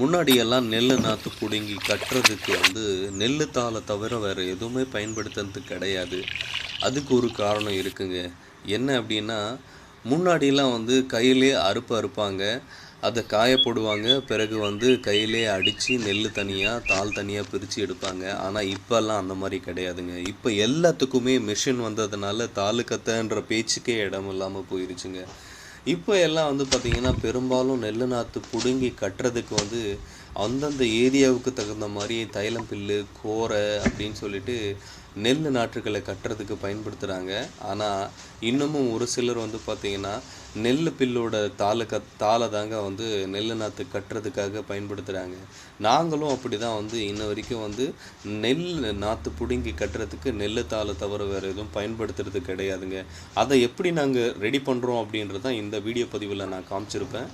முன்னாடியெல்லாம் நெல் நாற்று பிடுங்கி கட்டுறதுக்கு நெல் தாளை தவிர வேறு எதுவுமே பயன்படுத்துறது கிடையாது. அதுக்கு ஒரு காரணம் இருக்குங்க. என்ன அப்படின்னா, முன்னாடிலாம் கையிலே அறுப்பாங்க. அதை காய போடுவாங்க. பிறகு கையிலே அடித்து நெல் தனியாக தாள் தனியாக பிரித்து எடுப்பாங்க. ஆனால் இப்போல்லாம் அந்த மாதிரி கிடையாதுங்க. இப்போ எல்லாத்துக்குமே மிஷின் வந்ததுனால தாலு கத்தைன்ற பேச்சுக்கே இடம் இல்லாமல் போயிருச்சுங்க. இப்போ எல்லாம் பார்த்திங்கன்னா பெரும்பாலும் நெல் நாற்று பிடுங்கி கட்டுறதுக்கு அந்தந்த ஏரியாவுக்கு தகுந்த மாதிரி தைலம் பில்லு, கோரை அப்படின்னு சொல்லிட்டு நெல் நாற்றுகளை கட்டுறதுக்கு பயன்படுத்துகிறாங்க. ஆனால் இன்னமும் ஒரு சிலர் பார்த்திங்கன்னா நெல் பில்லோட தாளை தாங்க நெல் நாற்று கட்டுறதுக்காக பயன்படுத்துகிறாங்க. நாங்களும் அப்படி தான் இன்ன வரைக்கும் நெல் நாற்று பிடுங்கி கட்டுறதுக்கு நெல் தாளை தவிர வேறு எதுவும் பயன்படுத்துறது கிடையாதுங்க. அதை எப்படி நாங்கள் ரெடி பண்ணுறோம் அப்படின்றது தான் இந்த வீடியோ பதிவில் நான் காமிச்சிருப்பேன்.